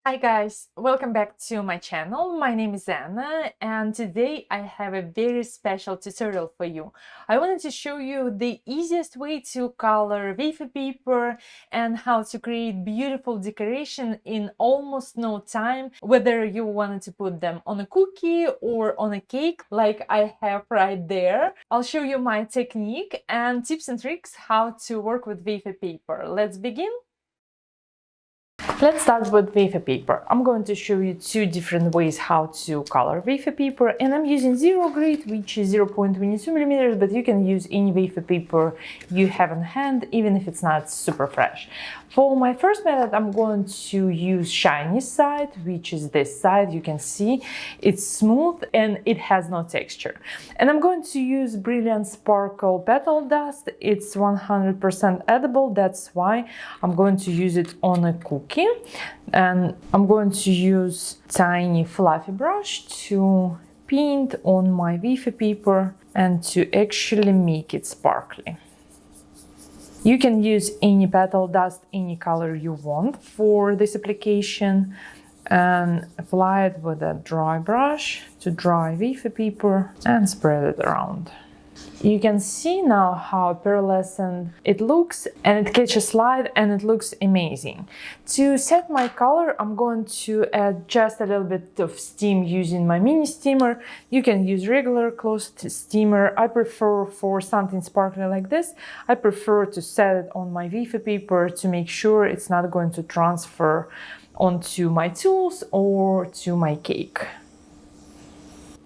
Hi guys, welcome back to my channel. My name is Anna and today I have a very special tutorial for you. I wanted to show you the easiest way to color wafer paper and how to create beautiful decoration in almost no time, whether you wanted to put them on a cookie or on a cake like I have right there. I'll show you my technique and tips and tricks how to work with wafer paper. Let's begin. Let's start with wafer paper. I'm going to show you two different ways how to color wafer paper, and I'm using zero grit, which is 0.22 millimeters, but you can use any wafer paper you have on hand, even if it's not super fresh. For my first method, I'm going to use shiny side, which is this side. You can see it's smooth and it has no texture. And I'm going to use Brilliant Sparkle Petal Dust. It's 100% edible, that's why I'm going to use it on a cookie. And I'm going to use tiny fluffy brush to paint on my wafer paper and to actually make it sparkly. You can use any petal dust, any color you want for this application, and apply it with a dry brush to dry wafer paper and spread it around. You can see now how pearlescent it looks, and it catches light and it looks amazing. To set my color, I'm going to add just a little bit of steam using my mini steamer. You can use regular closed steamer. I prefer, for something sparkly like this, I prefer to set it on my wafer paper to make sure it's not going to transfer onto my tools or to my cake.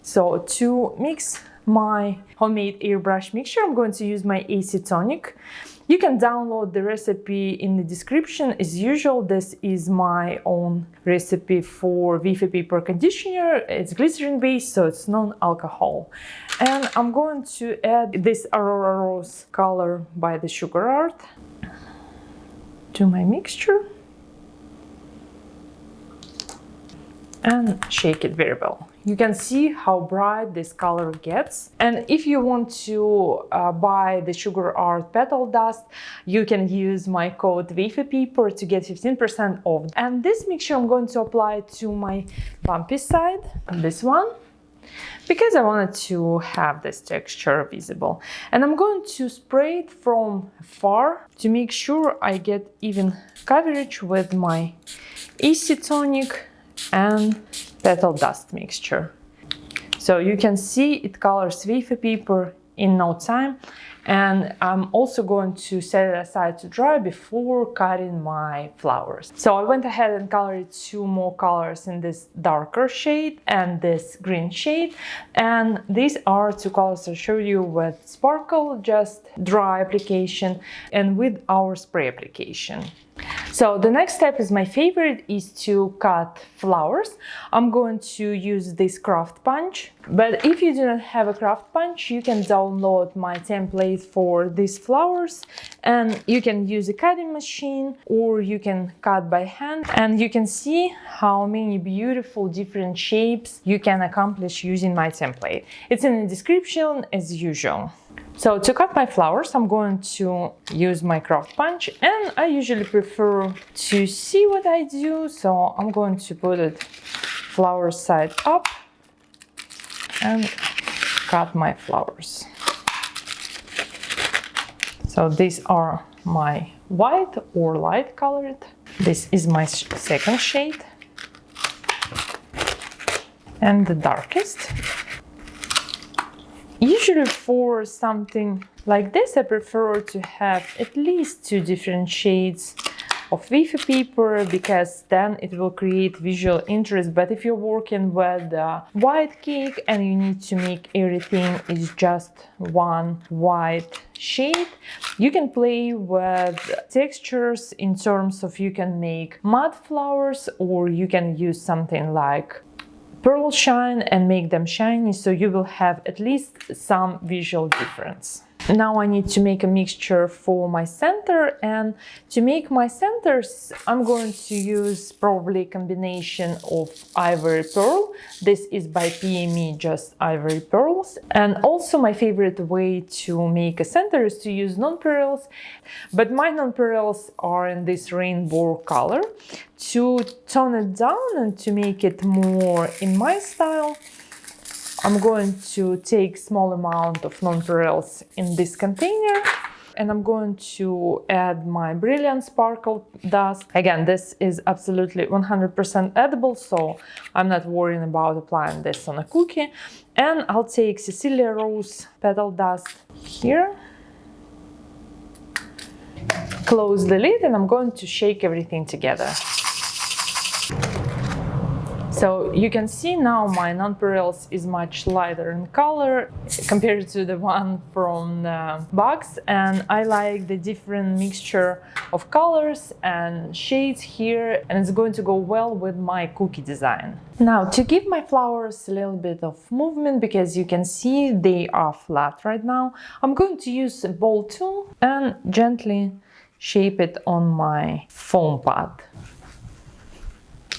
So to mix my homemade airbrush mixture, I'm going to use my AC tonic. You can download the recipe in the description. As usual, this is my own recipe for wafer paper conditioner. It's glycerin based, so it's non-alcohol. And I'm going to add this Aurora Rose color by the Sugar Art to my mixture and shake it very well. You can see how bright this color gets. And if you want to buy the Sugar Art Petal Dust, you can use my code wafer paper to get 15% off. And this mixture I'm going to apply to my bumpy side, this one, because I wanted to have this texture visible. And I'm going to spray it from afar to make sure I get even coverage with my AC tonic and petal dust mixture. So you can see it colors wafer paper in no time, and I'm also going to set it aside to dry before cutting my flowers. So I went ahead and colored two more colors in this darker shade and this green shade, and these are two colors I showed you with sparkle, just dry application, and with our spray application. So the next step is my favorite, is to cut flowers. I'm going to use this craft punch, but if you do not have a craft punch, you can download my template for these flowers, and you can use a cutting machine or you can cut by hand, and you can see how many beautiful different shapes you can accomplish using my template. It's in the description as usual. So to cut my flowers, I'm going to use my craft punch, and I usually prefer to see what I do, so I'm going to put it flower side up and cut my flowers. So these are my white or light colored. This is my second shade and the darkest. Usually for something like this, I prefer to have at least two different shades of wafer paper, because then it will create visual interest. But if you're working with a white cake and you need to make everything is just one white shade, you can play with textures in terms of you can make mud flowers, or you can use something like pearl shine and make them shiny, so you will have at least some visual difference. Now I need to make a mixture for my center, and to make my centers I'm going to use probably a combination of ivory pearl. This is by PME, just ivory pearls. And also my favorite way to make a center is to use nonpareils, but my nonpareils are in this rainbow color. To tone it down and to make it more in my style, I'm going to take small amount of nonpareils in this container, and I'm going to add my brilliant sparkle dust. Again, this is absolutely 100% edible, so I'm not worrying about applying this on a cookie. And I'll take Cecilia Rose petal dust here. Close the lid, and I'm going to shake everything together. So you can see now my nonpareils is much lighter in color compared to the one from the box, and I like the different mixture of colors and shades here, and it's going to go well with my cookie design. Now to give my flowers a little bit of movement, because you can see they are flat right now, I'm going to use a ball tool and gently shape it on my foam pot.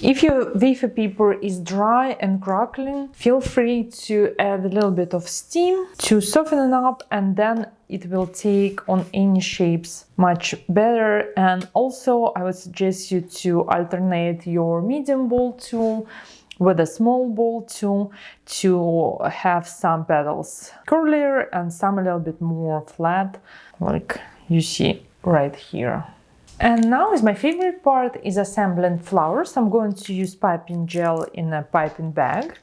If your wafer paper is dry and crackling, feel free to add a little bit of steam to soften it up, and then it will take on any shapes much better. And also I would suggest you to alternate your medium ball tool with a small ball tool to have some petals curlier and some a little bit more flat, like you see right here. And now is my favorite part, is assembling flowers. I'm going to use piping gel in a piping bag,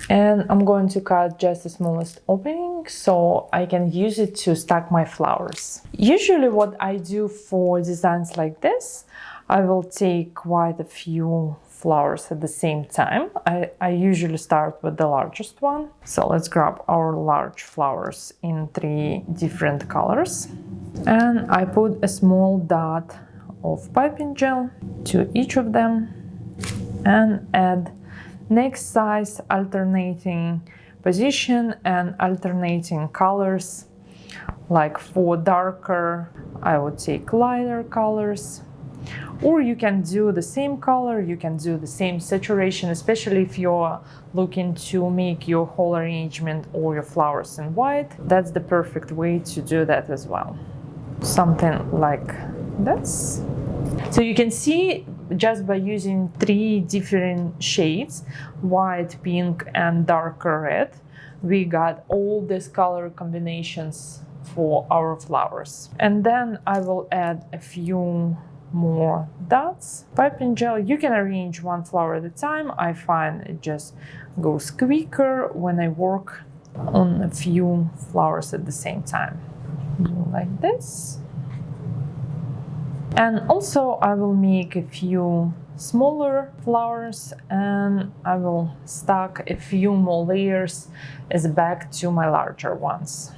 and I'm going to cut just the smallest opening so I can use it to stack my flowers. Usually what I do for designs like this, I will take quite a few flowers at the same time. I usually start with the largest one. So let's grab our large flowers in 3 different colors, and I put a small dot of piping gel to each of them and add next size, alternating position and alternating colors. Like for darker, I would take lighter colors, or you can do the same color, you can do the same saturation, especially if you're looking to make your whole arrangement or your flowers in white. That's the perfect way to do that as well. Something like this. So you can see just by using 3 different shades, white, pink and darker red, we got all these color combinations for our flowers. And then I will add a few more dots. Piping gel, you can arrange 1 flower at a time. I find it just goes quicker when I work on a few flowers at the same time. Like this. And also I will make a few smaller flowers, and I will stack a few more layers as a back to my larger ones.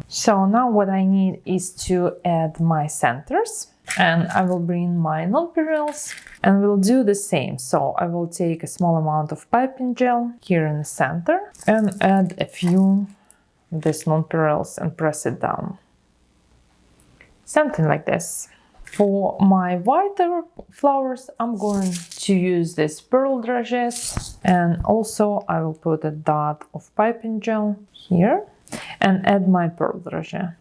So now what I need is to add my centers, and I will bring my nonpareils and we'll do the same. So I will take a small amount of piping gel here in the center and add a few of these nonpareils and press it down. Something like this. For my whiter flowers, I'm going to use this pearl dragees, and also I will put a dot of piping gel here and add my pearl dragee.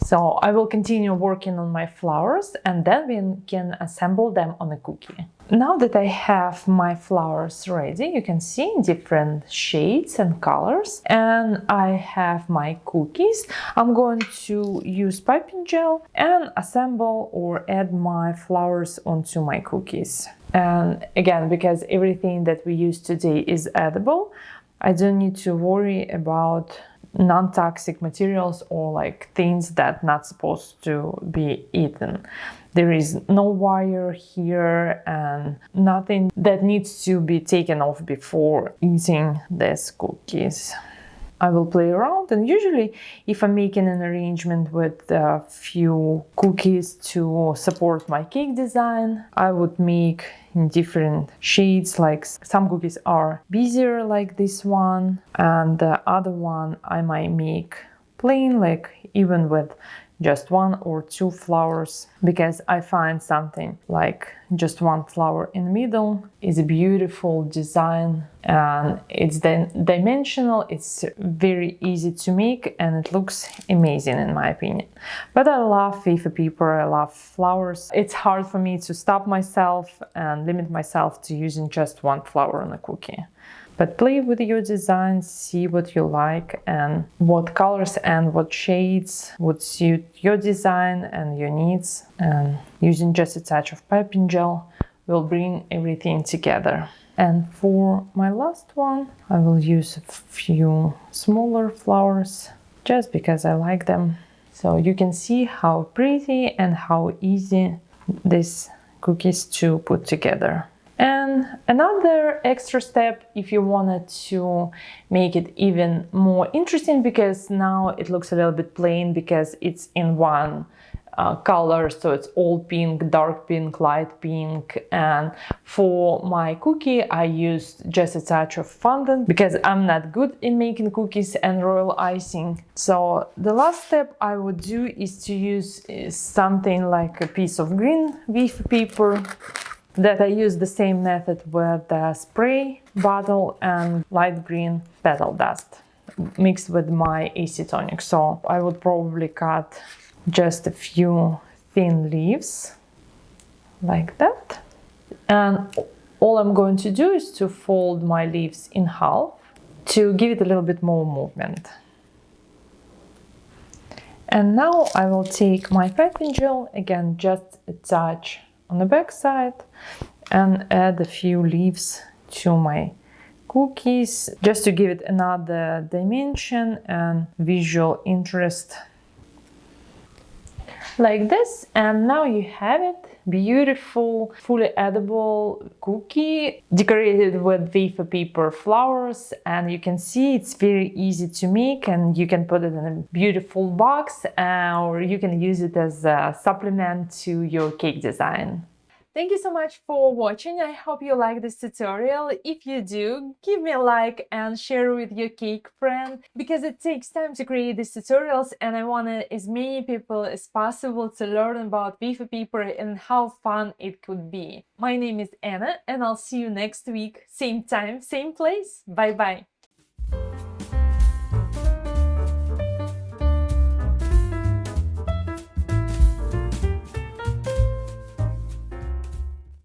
So I will continue working on my flowers, and then we can assemble them on a cookie. Now that I have my flowers ready, you can see different shades and colors, and I have my cookies. I'm going to use piping gel and assemble or add my flowers onto my cookies. And again, because everything that we use today is edible, I don't need to worry about non-toxic materials or like things that not supposed to be eaten. There is no wire here and nothing that needs to be taken off before eating these cookies. I will play around, and usually if I'm making an arrangement with a few cookies to support my cake design, I would make in different shades. Like some cookies are busier like this one, and the other one I might make plain, like even with just 1 or 2 flowers, because I find something like just 1 flower in the middle is a beautiful design, and it's then dimensional, it's very easy to make, and it looks amazing in my opinion. But I love wafer paper, I love flowers. It's hard for me to stop myself and limit myself to using just 1 flower on a cookie. But play with your designs, see what you like and what colors and what shades would suit your design and your needs. And using just a touch of piping gel will bring everything together. And for my last one, I will use a few smaller flowers just because I like them. So you can see how pretty and how easy these cookies to put together. And another extra step, if you wanted to make it even more interesting, because now it looks a little bit plain because it's in one color, so it's all pink, dark pink, light pink. And for my cookie I used just a touch of fondant because I'm not good in making cookies and royal icing. So the last step I would do is to use something like a piece of green wafer paper. That I use the same method with the spray bottle and light green petal dust mixed with my acetonic. So I would probably cut just a few thin leaves like that. And all I'm going to do is to fold my leaves in half to give it a little bit more movement. And now I will take my piping gel, again just a touch on the back side, and add a few leaves to my cookies just to give it another dimension and visual interest like this. And now you have it, beautiful fully edible cookie decorated with wafer paper flowers. And you can see it's very easy to make, and you can put it in a beautiful box, or you can use it as a supplement to your cake design. Thank you so much for watching. I hope you like this tutorial. If you do, give me a like and share with your cake friend, because it takes time to create these tutorials and I want as many people as possible to learn about wafer paper and how fun it could be. My name is Anna and I'll see you next week. Same time, same place. Bye bye.